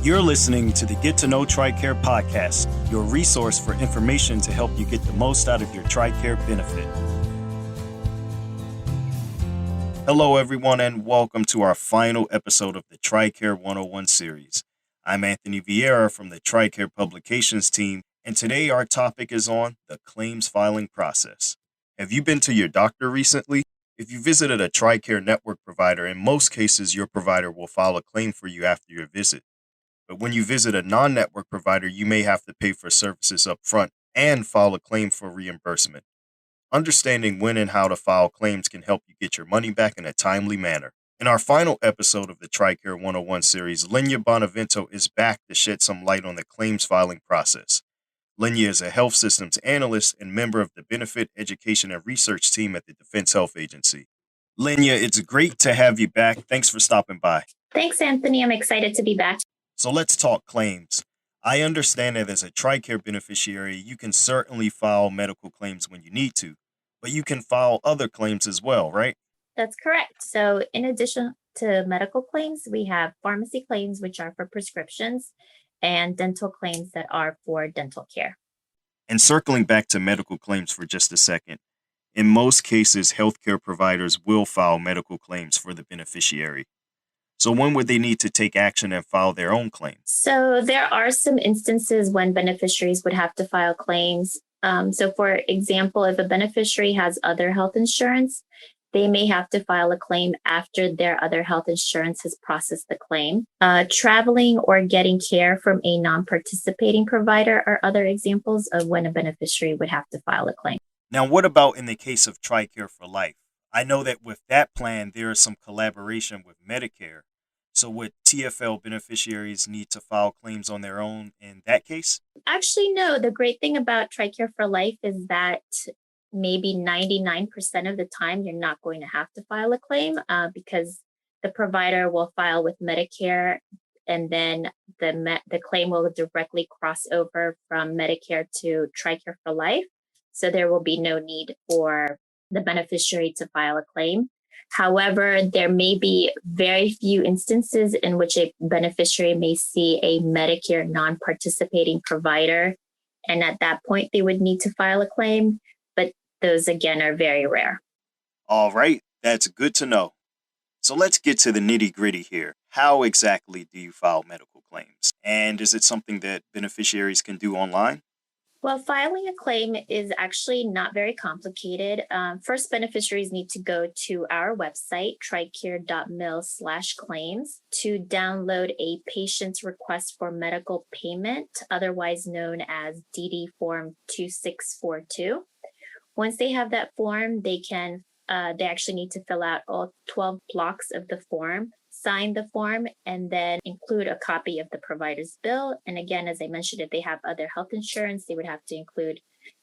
You're listening to the Get to Know TRICARE podcast, your resource for information to help you get the most out of your TRICARE benefit. Hello, everyone, and welcome to our final episode of the TRICARE 101 series. I'm Anthony Vieira from the TRICARE Publications team, and today our topic is on the claims filing process. Have you been to your doctor recently? If you visited a TRICARE network provider, in most cases, your provider will file a claim for you after your visit. But when you visit a non-network provider, you may have to pay for services up front and file a claim for reimbursement. Understanding when and how to file claims can help you get your money back in a timely manner. In our final episode of the TRICARE 101 series, Lenya Bonavento is back to shed some light on the claims filing process. Lenya is a health systems analyst and member of the Benefit Education and Research team at the Defense Health Agency. Lenya, it's great to have you back. Thanks for stopping by. Thanks, Anthony. I'm excited to be back. So let's talk claims. I understand that as a TRICARE beneficiary, you can certainly file medical claims when you need to, but you can file other claims as well, right? That's correct. So in addition to medical claims, we have pharmacy claims, which are for prescriptions, and dental claims that are for dental care. And circling back to medical claims for just a second, in most cases, healthcare providers will file medical claims for the beneficiary. So when would they need to take action and file their own claims? So there are some instances when beneficiaries would have to file claims. So for example, if a beneficiary has other health insurance, they may have to file a claim after their other health insurance has processed the claim. Traveling or getting care from a non-participating provider are other examples of when a beneficiary would have to file a claim. Now, what about in the case of TRICARE for Life? I know that with that plan, there is some collaboration with Medicare. So would TFL beneficiaries need to file claims on their own in that case? Actually, no. The great thing about TRICARE for Life is that maybe 99% of the time, you're not going to have to file a claim because the provider will file with Medicare, and then the claim will directly cross over from Medicare to TRICARE for Life. So there will be no need for the beneficiary to file a claim. However, there may be very few instances in which a beneficiary may see a Medicare non-participating provider, and at that point, they would need to file a claim, but those, again, are very rare. All right, that's good to know. So let's get to the nitty-gritty here. How exactly do you file medical claims? And is it something that beneficiaries can do online? Well, filing a claim is actually not very complicated. First, beneficiaries need to go to our website, tricare.mil/claims, to download a patient's request for medical payment, otherwise known as DD Form 2642. Once they have that form, they actually need to fill out all 12 blocks of the form, sign the form, and then include a copy of the provider's bill. And again, as I mentioned, if they have other health insurance, they would have to include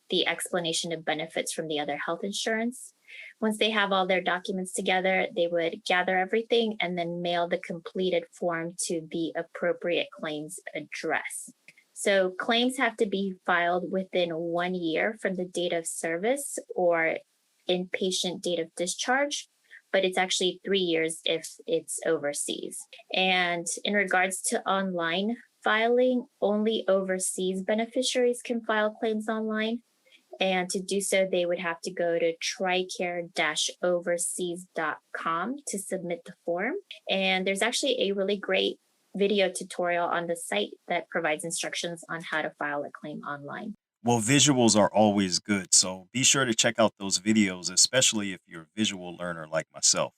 the explanation of benefits from the other health insurance. Once they have all their documents together, they would gather everything and then mail the completed form to the appropriate claims address. So claims have to be filed within 1 year from the date of service or inpatient date of discharge, but it's actually 3 years if it's overseas. And in regards to online filing, only overseas beneficiaries can file claims online. And to do so, they would have to go to tricare-overseas.com to submit the form. And there's actually a really great video tutorial on the site that provides instructions on how to file a claim online. Well, visuals are always good, so be sure to check out those videos, especially if you're a visual learner like myself.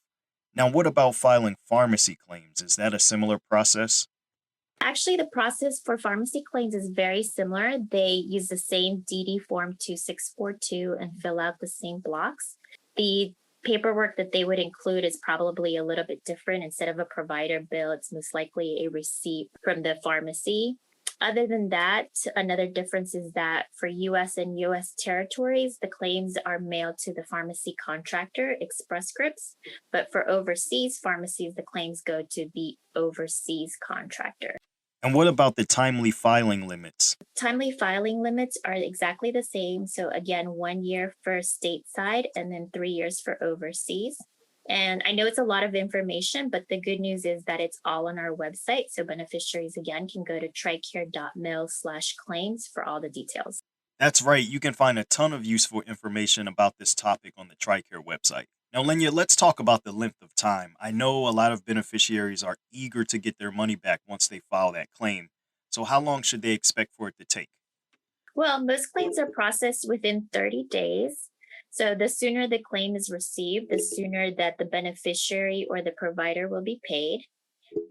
Now, what about filing pharmacy claims? Is that a similar process? Actually, the process for pharmacy claims is very similar. They use the same DD Form 2642 and fill out the same blocks. The paperwork that they would include is probably a little bit different. Instead of a provider bill, it's most likely a receipt from the pharmacy. Other than that, another difference is that for US and US territories, the claims are mailed to the pharmacy contractor, Express Scripts. But for overseas pharmacies, the claims go to the overseas contractor. And what about the timely filing limits? Timely filing limits are exactly the same. So again, 1 year for stateside and then 3 years for overseas. And I know it's a lot of information, but the good news is that it's all on our website. So beneficiaries, again, can go to tricare.mil/claims for all the details. That's right, you can find a ton of useful information about this topic on the TRICARE website. Now, Lenya, let's talk about the length of time. I know a lot of beneficiaries are eager to get their money back once they file that claim. So, how long should they expect for it to take? Well, most claims are processed within 30 days. So the sooner the claim is received, the sooner that the beneficiary or the provider will be paid.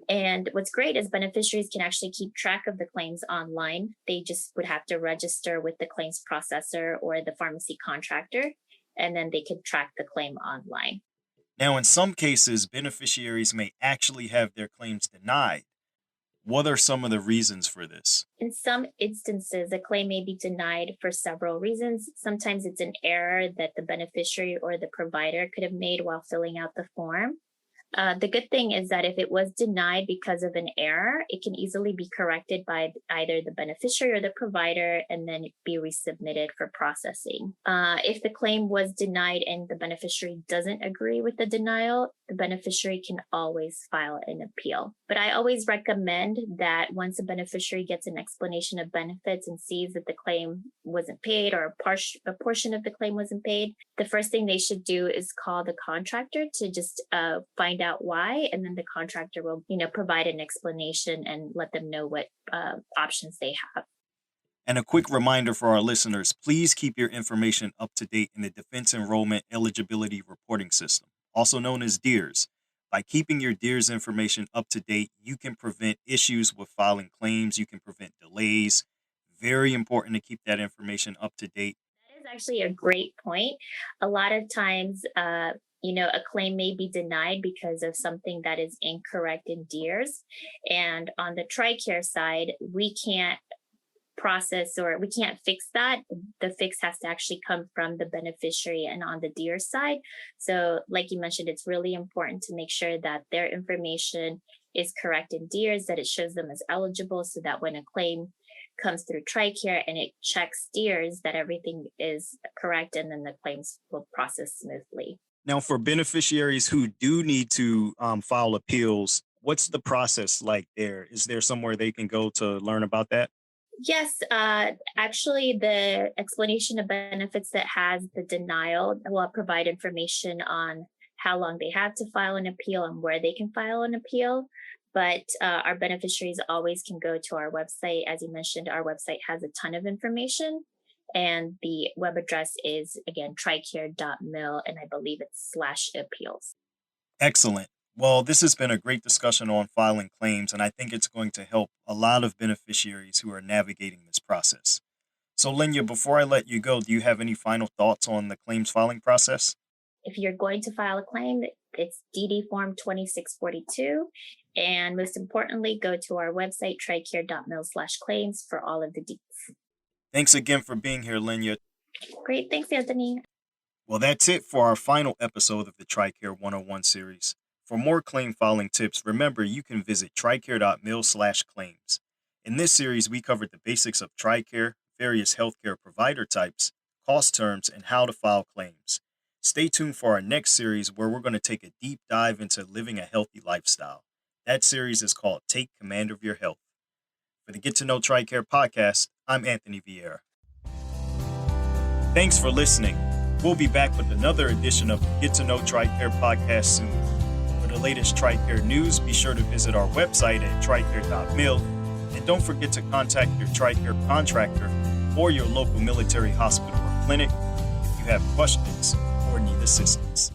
And what's great is beneficiaries can actually keep track of the claims online. They just would have to register with the claims processor or the pharmacy contractor, and then they could track the claim online. Now, in some cases, beneficiaries may actually have their claims denied. What are some of the reasons for this? In some instances, a claim may be denied for several reasons. Sometimes it's an error that the beneficiary or the provider could have made while filling out the form. The good thing is that if it was denied because of an error, it can easily be corrected by either the beneficiary or the provider and then be resubmitted for processing. If the claim was denied and the beneficiary doesn't agree with the denial, the beneficiary can always file an appeal. But I always recommend that once a beneficiary gets an explanation of benefits and sees that the claim wasn't paid or a portion of the claim wasn't paid, the first thing they should do is call the contractor to just find out why, and then the contractor will, provide an explanation and let them know what options they have. And a quick reminder for our listeners, please keep your information up to date in the Defense Enrollment Eligibility Reporting System, also known as DEERS. By keeping your DEERS information up to date, you can prevent issues with filing claims, you can prevent delays. Very important to keep that information up to date. That is actually a great point. A lot of times, a claim may be denied because of something that is incorrect in DEERS. And on the TRICARE side, we can't process or we can't fix that. The fix has to actually come from the beneficiary and on the DEERS side. So like you mentioned, it's really important to make sure that their information is correct in DEERS, that it shows them as eligible so that when a claim comes through TRICARE and it checks DEERS, that everything is correct and then the claims will process smoothly. Now, for beneficiaries who do need to file appeals, what's the process like there? Is there somewhere they can go to learn about that? Yes, actually, the explanation of benefits that has the denial will provide information on how long they have to file an appeal and where they can file an appeal. But our beneficiaries always can go to our website. As you mentioned, our website has a ton of information. And the web address is, again, tricare.mil, and I believe it's /appeals. Excellent. Well, this has been a great discussion on filing claims, and I think it's going to help a lot of beneficiaries who are navigating this process. So, Lenya, before I let you go, do you have any final thoughts on the claims filing process? If you're going to file a claim, it's DD Form 2642. And most importantly, go to our website, tricare.mil/claims, for all of the deets. Thanks again for being here, Lenya. Great. Thanks, Anthony. Well, that's it for our final episode of the TRICARE 101 series. For more claim filing tips, remember you can visit tricare.mil/claims. In this series, we covered the basics of TRICARE, various healthcare provider types, cost terms, and how to file claims. Stay tuned for our next series where we're going to take a deep dive into living a healthy lifestyle. That series is called Take Command of Your Health. For the Get to Know TRICARE podcast, I'm Anthony Vieira. Thanks for listening. We'll be back with another edition of the Get to Know TRICARE podcast soon. For the latest TRICARE news, be sure to visit our website at tricare.mil. And don't forget to contact your TRICARE contractor or your local military hospital or clinic if you have questions or need assistance.